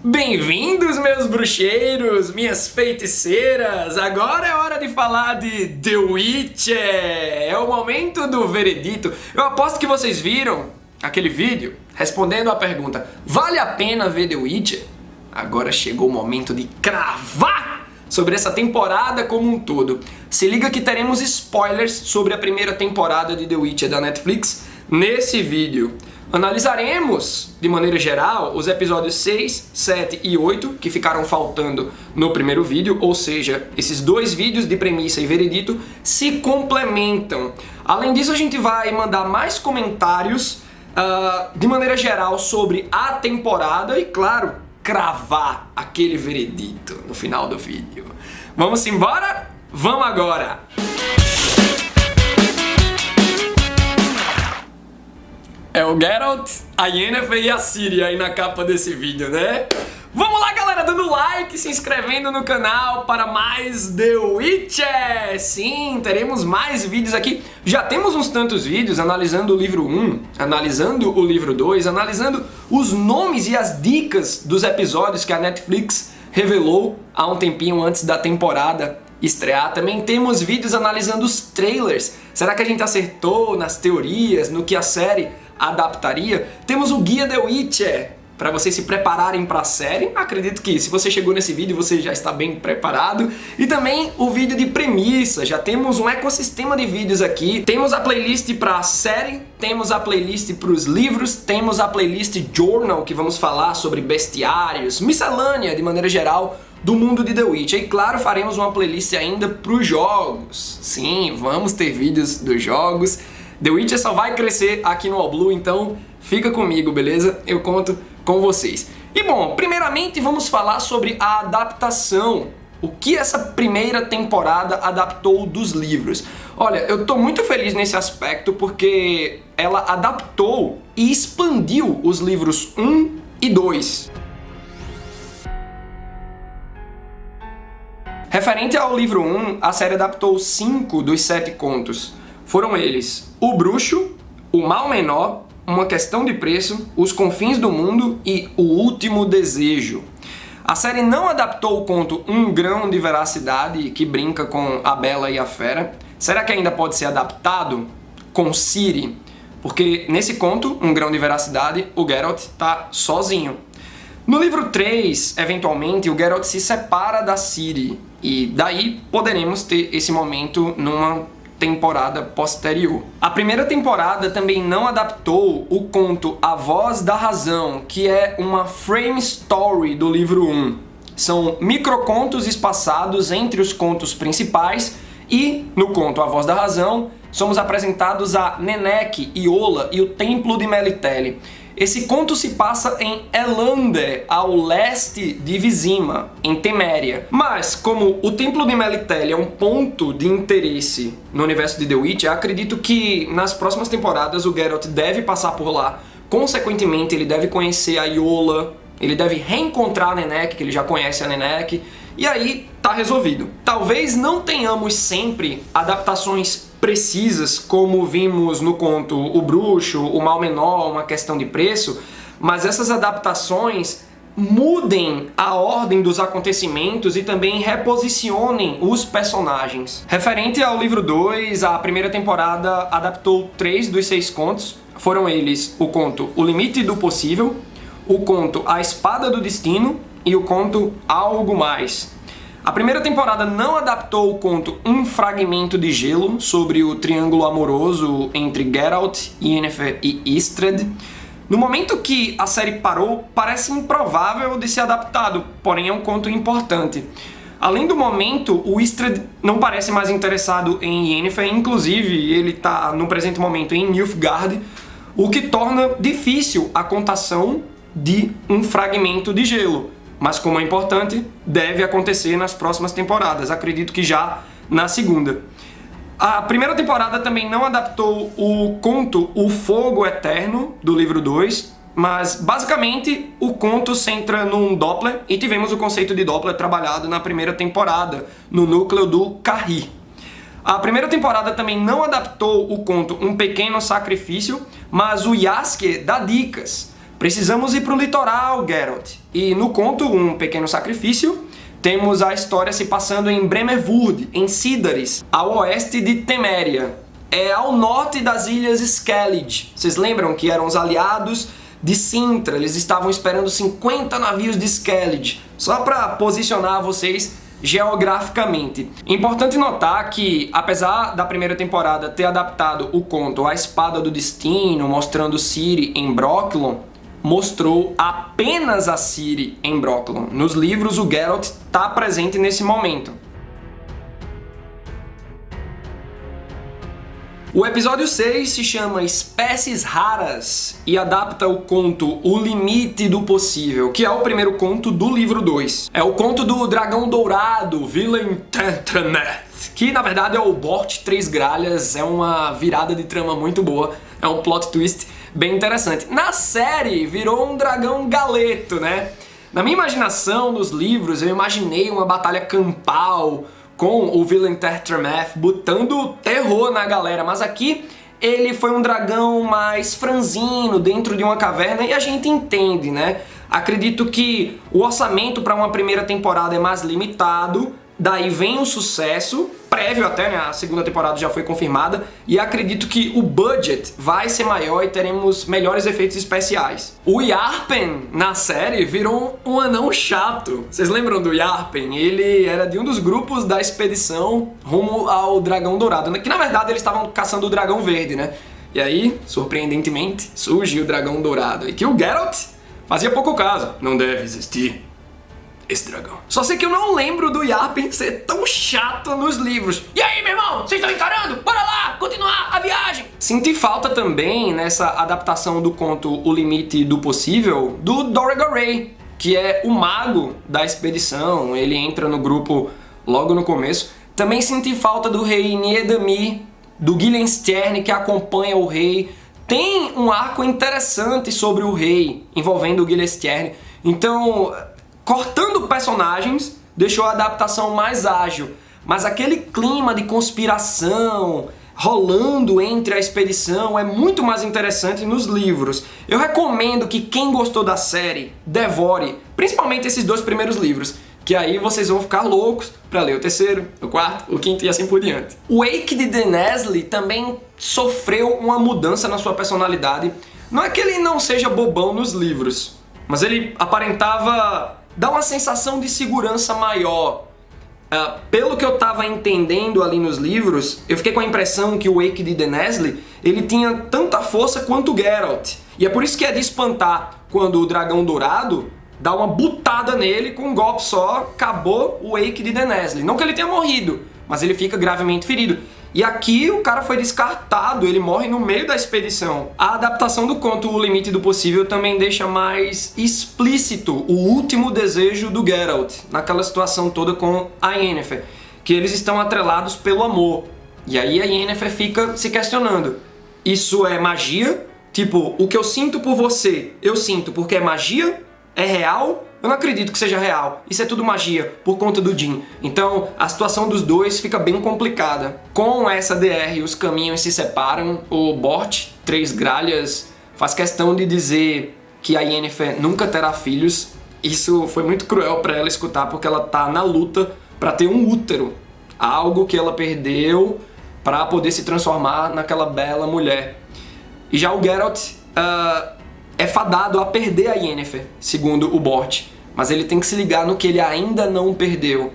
Bem-vindos, meus bruxeiros, minhas feiticeiras! Agora é hora de falar de The Witcher! É o momento do veredito. Eu aposto que vocês viram aquele vídeo respondendo a pergunta: vale a pena ver The Witcher? Agora chegou o momento de cravar sobre essa temporada como um todo. Se liga que teremos spoilers sobre a primeira temporada de The Witcher da Netflix nesse vídeo. Analisaremos, de maneira geral, os episódios 6, 7 e 8, que ficaram faltando no primeiro vídeo, ou seja, esses dois vídeos de premissa e veredito se complementam. Além disso, a gente vai mandar mais comentários, de maneira geral, sobre a temporada e, claro, cravar aquele veredito no final do vídeo. Vamos embora? Vamos agora! É o Geralt, a Yennefer e a Ciri aí na capa desse vídeo, né? Vamos lá, galera, dando like, se inscrevendo no canal para mais The Witcher! Sim, teremos mais vídeos aqui. Já temos uns tantos vídeos analisando o livro 1, analisando o livro 2, analisando os nomes e as dicas dos episódios que a Netflix revelou há um tempinho antes da temporada estrear. Também temos vídeos analisando os trailers. Será que a gente acertou nas teorias, no que a série adaptaria? Temos o Guia The Witcher para vocês se prepararem para a série. Acredito que se você chegou nesse vídeo você já está bem preparado. E também o vídeo de premissa. Já temos um ecossistema de vídeos aqui. Temos a playlist para a série, temos a playlist para os livros, temos a playlist Journal, que vamos falar sobre bestiários, miscelânea de maneira geral do mundo de The Witcher. E claro, faremos uma playlist ainda para os jogos. Sim, vamos ter vídeos dos jogos. The Witcher só vai crescer aqui no All Blue, então fica comigo, beleza? Eu conto com vocês. E bom, primeiramente vamos falar sobre a adaptação. O que essa primeira temporada adaptou dos livros? Olha, eu tô muito feliz nesse aspecto porque ela adaptou e expandiu os livros 1 e 2. Referente ao livro 1, a série adaptou 5 dos 7 contos. Foram eles: O Bruxo, O Mal Menor, Uma Questão de Preço, Os Confins do Mundo e O Último Desejo. A série não adaptou o conto Um Grão de Veracidade, que brinca com a Bela e a Fera. Será que ainda pode ser adaptado com Ciri? Porque nesse conto, Um Grão de Veracidade, o Geralt está sozinho. No livro 3, eventualmente, o Geralt se separa da Ciri, e daí poderemos ter esse momento numa temporada posterior. A primeira temporada também não adaptou o conto A Voz da Razão, que é uma frame story do livro 1. São microcontos espaçados entre os contos principais e, no conto A Voz da Razão, somos apresentados a Nenneck, Iola e o Templo de Melitele. Esse conto se passa em Elander, ao leste de Vizima, em Teméria. Mas, como o Templo de Melitele é um ponto de interesse no universo de The Witcher, acredito que nas próximas temporadas o Geralt deve passar por lá. Consequentemente, ele deve conhecer a Iola, ele deve reencontrar a Nenneck, que ele já conhece a Nenneck, e aí tá resolvido. Talvez não tenhamos sempre adaptações precisas, como vimos no conto O Bruxo, O Mal Menor, Uma Questão de Preço, mas essas adaptações mudem a ordem dos acontecimentos e também reposicionem os personagens. Referente ao livro 2, a primeira temporada adaptou 3 dos 6 contos. Foram eles o conto O Limite do Possível, o conto A Espada do Destino e o conto Algo Mais. A primeira temporada não adaptou o conto Um Fragmento de Gelo, sobre o triângulo amoroso entre Geralt, Yennefer e Istredd. No momento que a série parou, parece improvável de ser adaptado, porém é um conto importante. Além do momento, o Istredd não parece mais interessado em Yennefer, inclusive ele está no presente momento em Nilfgaard, o que torna difícil a contação de Um Fragmento de Gelo. Mas como é importante, deve acontecer nas próximas temporadas, acredito que já na segunda. A primeira temporada também não adaptou o conto O Fogo Eterno, do livro 2, mas basicamente o conto centra num Doppler, e tivemos o conceito de Doppler trabalhado na primeira temporada, no núcleo do Carri. A primeira temporada também não adaptou o conto Um Pequeno Sacrifício, mas o Jaskier dá dicas Precisamos ir pro litoral, Geralt. E no conto Um Pequeno Sacrifício, temos a história se passando em Bremerwood, em Cidaris, ao oeste de Teméria. É ao norte das ilhas Skellige. Vocês lembram que eram os aliados de Sintra? Eles estavam esperando 50 navios de Skellige. Só para posicionar vocês geograficamente. Importante notar que, apesar da primeira temporada ter adaptado o conto A Espada do Destino, mostrando Ciri em Brokilon, mostrou apenas a Ciri em Brokilon. Nos livros, o Geralt está presente nesse momento. O episódio 6 se chama Espécies Raras e adapta o conto O Limite do Possível, que é o primeiro conto do livro 2. É o conto do dragão dourado, Villain Tentremeth, que na verdade é o Bort Três Gralhas, é uma virada de trama muito boa, é um plot twist bem interessante. Na série virou um dragão galeto, né? Na minha imaginação, nos livros, eu imaginei uma batalha campal, com o Villain Tentremeth botando terror na galera, mas aqui ele foi um dragão mais franzino dentro de uma caverna e a gente entende, né? Acredito que o orçamento para uma primeira temporada é mais limitado, daí vem o sucesso, prévio até, né? A segunda temporada já foi confirmada, e acredito que o budget vai ser maior e teremos melhores efeitos especiais. O Yarpen, na série, virou um anão chato. Vocês lembram do Yarpen? Ele era de um dos grupos da expedição rumo ao Dragão Dourado, que na verdade eles estavam caçando o Dragão Verde, né? E aí, surpreendentemente, surge o Dragão Dourado, e que o Geralt fazia pouco caso. Não deve existir esse dragão. Só sei que eu não lembro do Yarpen ser tão chato nos livros. E aí, meu irmão? Vocês estão encarando? Bora lá! Continuar a viagem! Senti falta também, nessa adaptação do conto O Limite do Possível, do Dorigal Ray, que é o mago da expedição. Ele entra no grupo logo no começo. Também senti falta do rei Niedamir, do Guilhenstern, que acompanha o rei. Tem um arco interessante sobre o rei, envolvendo o Guilhenstern. Então, cortando personagens, deixou a adaptação mais ágil, mas aquele clima de conspiração rolando entre a expedição é muito mais interessante nos livros. Eu recomendo que quem gostou da série devore, principalmente esses 2 primeiros livros, que aí vocês vão ficar loucos para ler o terceiro, o quarto, o quinto e assim por diante. O Wake de Dennesley também sofreu uma mudança na sua personalidade. Não é que ele não seja bobão nos livros, mas ele aparentava dá uma sensação de segurança maior. Pelo que eu estava entendendo ali nos livros, eu fiquei com a impressão que o Wake de Dennesley, ele tinha tanta força quanto o Geralt. E é por isso que é de espantar quando o Dragão Dourado dá uma butada nele, com um golpe só, acabou o Wake de Dennesley. Não que ele tenha morrido, mas ele fica gravemente ferido. E aqui o cara foi descartado, ele morre no meio da expedição. A adaptação do conto O Limite do Possível também deixa mais explícito o último desejo do Geralt, naquela situação toda com a Yennefer, que eles estão atrelados pelo amor. E aí a Yennefer fica se questionando, isso é magia? Tipo, o que eu sinto por você, eu sinto porque é magia? É real? Eu não acredito que seja real. Isso é tudo magia, por conta do Jin. Então, a situação dos dois fica bem complicada. Com essa DR, os caminhos se separam. O Bort Três Gralhas faz questão de dizer que a Yennefer nunca terá filhos. Isso foi muito cruel para ela escutar, porque ela tá na luta para ter um útero. Algo que ela perdeu para poder se transformar naquela bela mulher. E já o Geralt é fadado a perder a Yennefer, segundo o Bort. Mas ele tem que se ligar no que ele ainda não perdeu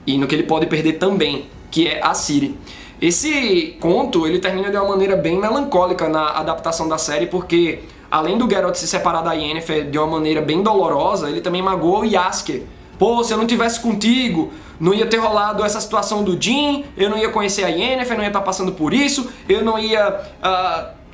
e no que ele pode perder também, que é a Ciri. Esse conto ele termina de uma maneira bem melancólica na adaptação da série, porque além do Geralt se separar da Yennefer de uma maneira bem dolorosa, ele também magoou o Jaskier. Pô, se eu não tivesse contigo, não ia ter rolado essa situação do Jin, eu não ia conhecer a Yennefer, não ia estar passando por isso, eu não ia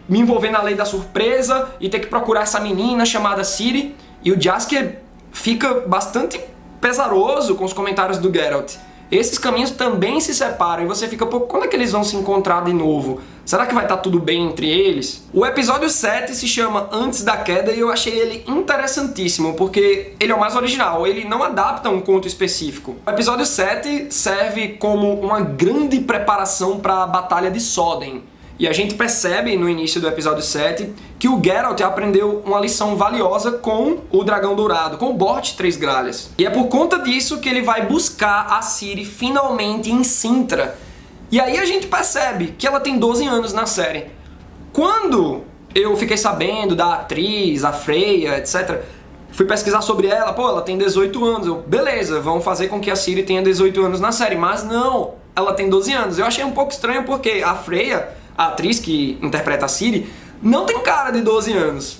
me envolver na lei da surpresa e ter que procurar essa menina chamada Ciri. E o Jaskier fica bastante pesaroso com os comentários do Geralt. Esses caminhos também se separam e você fica, pô, quando é que eles vão se encontrar de novo? Será que vai estar tudo bem entre eles? O episódio 7 se chama Antes da Queda e eu achei ele interessantíssimo, porque ele é o mais original, ele não adapta um conto específico. O episódio 7 serve como uma grande preparação para a Batalha de Soden. E a gente percebe no início do episódio 7 que o Geralt aprendeu uma lição valiosa com o Dragão Dourado, com o Bort Três Gralhas. E é por conta disso que ele vai buscar a Ciri finalmente em Cintra. E aí a gente percebe que ela tem 12 anos na série. Quando eu fiquei sabendo da atriz, a Freya, etc., fui pesquisar sobre ela, pô, ela tem 18 anos. Eu, beleza, vamos fazer com que a Ciri tenha 18 anos na série. Mas não, ela tem 12 anos. Eu achei um pouco estranho porque a Freya, a atriz que interpreta a Ciri, não tem cara de 12 anos.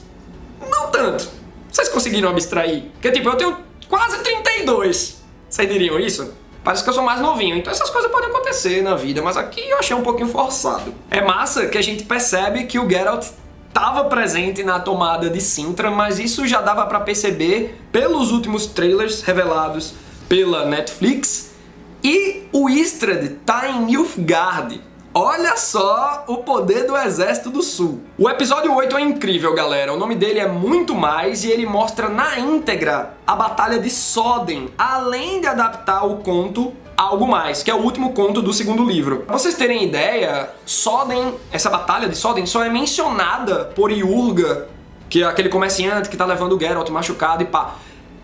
Não tanto. Vocês conseguiram abstrair? Porque, tipo, eu tenho quase 32. Vocês diriam isso? Parece que eu sou mais novinho. Então essas coisas podem acontecer na vida, mas aqui eu achei um pouquinho forçado. É massa que a gente percebe que o Geralt estava presente na tomada de Cintra, mas isso já dava pra perceber pelos últimos trailers revelados pela Netflix. E o Istredd tá em Nilfgaard. Olha só o poder do Exército do Sul. O episódio 8 é incrível, galera. O nome dele é Muito Mais e ele mostra na íntegra a Batalha de Soden, além de adaptar o conto Algo Mais, que é o último conto do segundo livro. Pra vocês terem ideia, Soden, essa Batalha de Soden só é mencionada por Iurga, que é aquele comerciante que tá levando o Geralt machucado e pá.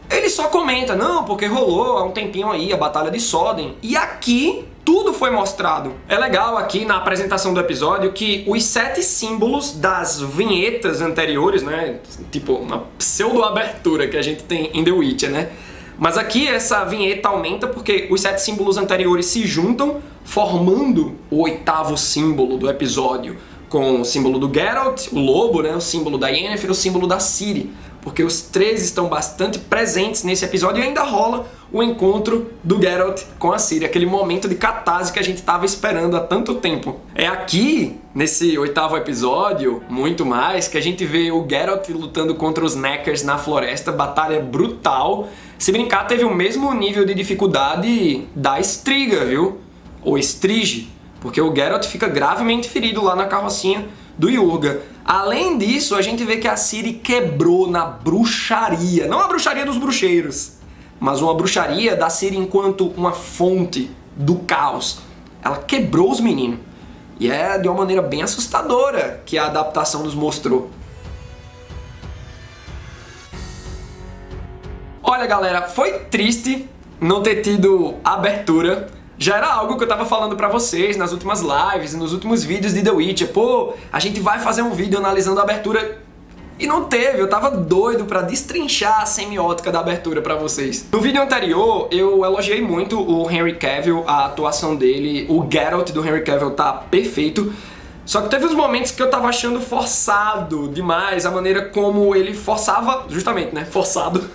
Ele só comenta, não, porque rolou há um tempinho aí a Batalha de Soden. E aqui tudo foi mostrado. É legal aqui na apresentação do episódio que os 7 símbolos das vinhetas anteriores, né? Tipo uma pseudo-abertura que a gente tem em The Witcher, né? Mas aqui essa vinheta aumenta porque os 7 símbolos anteriores se juntam, formando o 8º símbolo do episódio. Com o símbolo do Geralt, o lobo, né? O símbolo da Yennefer e o símbolo da Ciri. Porque os 3 estão bastante presentes nesse episódio e ainda rola o encontro do Geralt com a Ciri, aquele momento de catarse que a gente estava esperando há tanto tempo. É aqui, nesse 8º episódio, muito mais, que a gente vê o Geralt lutando contra os Knackers na floresta, batalha brutal. Se brincar, teve o mesmo nível de dificuldade da Striga, viu? Ou Strige, porque o Geralt fica gravemente ferido lá na carrocinha do Iurga. Além disso, a gente vê que a Ciri quebrou na bruxaria. Não a bruxaria dos bruxeiros, mas uma bruxaria da Ciri enquanto uma fonte do caos. Ela quebrou os meninos. E é de uma maneira bem assustadora que a adaptação nos mostrou. Olha, galera, foi triste não ter tido abertura. Já era algo que eu tava falando pra vocês nas últimas lives e nos últimos vídeos de The Witcher. Pô, a gente vai fazer um vídeo analisando a abertura e não teve. Eu tava doido pra destrinchar a semiótica da abertura pra vocês. No vídeo anterior, eu elogiei muito o Henry Cavill, a atuação dele. O Geralt do Henry Cavill tá perfeito. Só que teve uns momentos que eu tava achando forçado demais a maneira como ele forçava, justamente, né, forçado.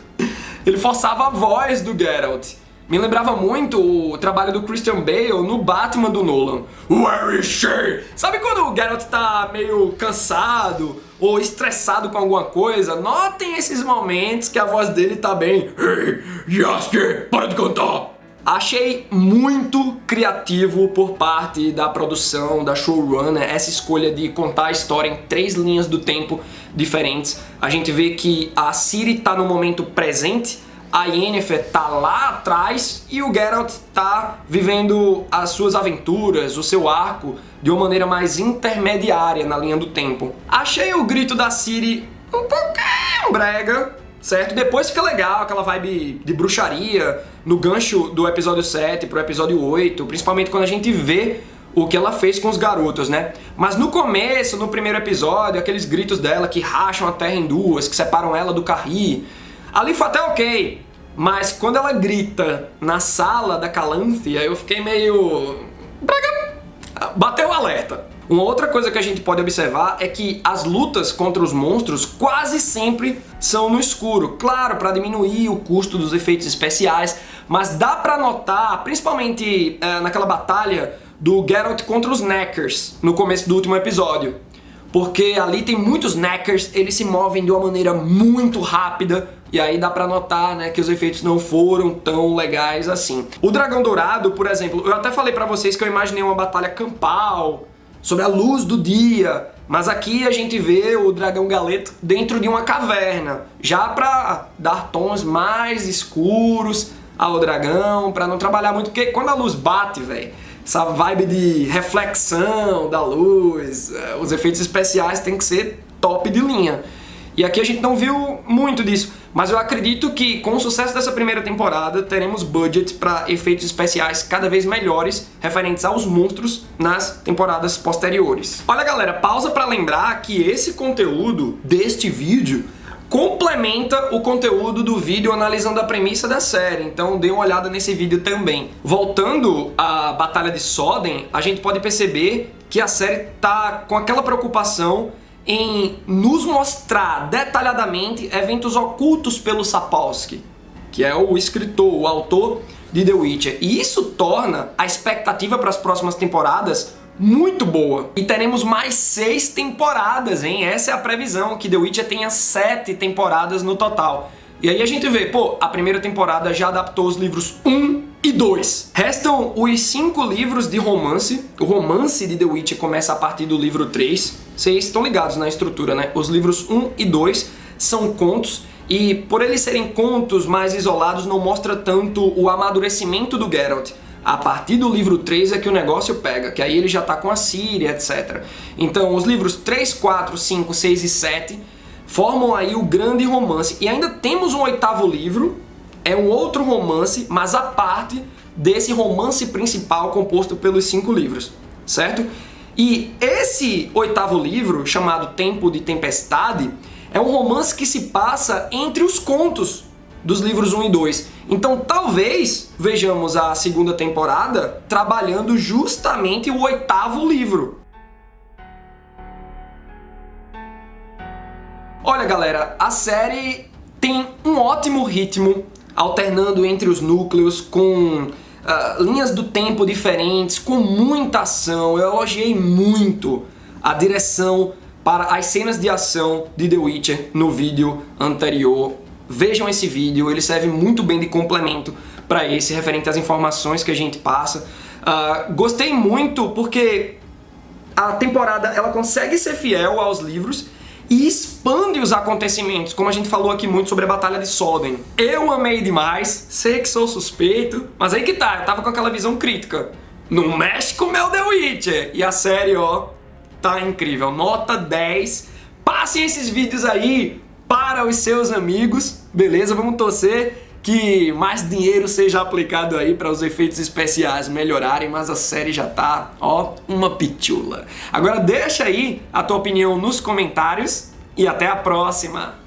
Ele forçava a voz do Geralt. Me lembrava muito o trabalho do Christian Bale no Batman do Nolan. Where is she? Sabe quando o Geralt tá meio cansado ou estressado com alguma coisa? Notem esses momentos que a voz dele tá bem... Hey, Jaskier, para de cantar! Achei muito criativo por parte da produção, da showrunner, essa escolha de contar a história em 3 linhas do tempo diferentes. A gente vê que a Ciri tá no momento presente, a Yennefer tá lá atrás e o Geralt tá vivendo as suas aventuras, o seu arco, de uma maneira mais intermediária na linha do tempo. Achei o grito da Ciri um pouquinho brega, certo? Depois fica legal, aquela vibe de bruxaria, no gancho do episódio 7 pro episódio 8, principalmente quando a gente vê o que ela fez com os garotos, né? Mas no começo, no primeiro episódio, aqueles gritos dela que racham a terra em duas, que separam ela do Carrie, ali foi até ok, mas quando ela grita na sala da Calanthe, eu fiquei meio... bateu o alerta. Uma outra coisa que a gente pode observar é que as lutas contra os monstros quase sempre são no escuro. Claro, para diminuir o custo dos efeitos especiais, mas dá para notar, principalmente naquela batalha do Geralt contra os Knackers, no começo do último episódio. Porque ali tem muitos Knackers, eles se movem de uma maneira muito rápida, e aí dá pra notar, né, que os efeitos não foram tão legais assim. O Dragão Dourado, por exemplo, eu até falei pra vocês que eu imaginei uma batalha campal, sobre a luz do dia, mas aqui a gente vê o Dragão Galeto dentro de uma caverna, já pra dar tons mais escuros ao dragão, pra não trabalhar muito, porque quando a luz bate, velho, essa vibe de reflexão da luz, os efeitos especiais têm que ser top de linha. E aqui a gente não viu muito disso, mas eu acredito que com o sucesso dessa primeira temporada teremos budget para efeitos especiais cada vez melhores referentes aos monstros nas temporadas posteriores. Olha galera, pausa para lembrar que esse conteúdo deste vídeo complementa o conteúdo do vídeo analisando a premissa da série, então dê uma olhada nesse vídeo também. Voltando à Batalha de Soden, a gente pode perceber que a série tá com aquela preocupação em nos mostrar detalhadamente eventos ocultos pelo Sapkowski, que é o escritor, o autor de The Witcher, e isso torna a expectativa para as próximas temporadas muito boa. E teremos mais 6 temporadas, hein? Essa é a previsão, que The Witcher tenha 7 temporadas no total. E aí a gente vê, pô, a primeira temporada já adaptou os livros 1 e 2. Restam os 5 livros de romance. O romance de The Witcher começa a partir do livro 3. Vocês estão ligados na estrutura, né? Os livros 1 e 2 são contos, e por eles serem contos mais isolados, não mostra tanto o amadurecimento do Geralt. A partir do livro 3 é que o negócio pega, que aí ele já tá com a Ciri, etc. Então os livros 3, 4, 5, 6 e 7 formam aí o grande romance. E ainda temos um 8º livro, é um outro romance, mas a parte desse romance principal composto pelos 5 livros, certo? E esse 8º livro, chamado Tempo de Tempestade, é um romance que se passa entre os contos dos livros 1 e 2. Então talvez vejamos a segunda temporada trabalhando justamente o 8º livro. Olha galera, a série tem um ótimo ritmo, alternando entre os núcleos, com linhas do tempo diferentes, com muita ação. Eu elogiei muito a direção para as cenas de ação de The Witcher no vídeo anterior. Vejam esse vídeo, ele serve muito bem de complemento para esse, referente às informações que a gente passa. Gostei muito porque a temporada ela consegue ser fiel aos livros e expande os acontecimentos, como a gente falou aqui muito sobre a Batalha de Soden. Eu amei demais, sei que sou suspeito, mas aí que tá, eu tava com aquela visão crítica. Não mexe com o meu The Witcher! E a série, ó, tá incrível. Nota 10. Passem esses vídeos aí para os seus amigos, beleza? Vamos torcer que mais dinheiro seja aplicado aí para os efeitos especiais melhorarem, mas a série já tá, ó, uma pitula. Agora deixa aí a tua opinião nos comentários e até a próxima!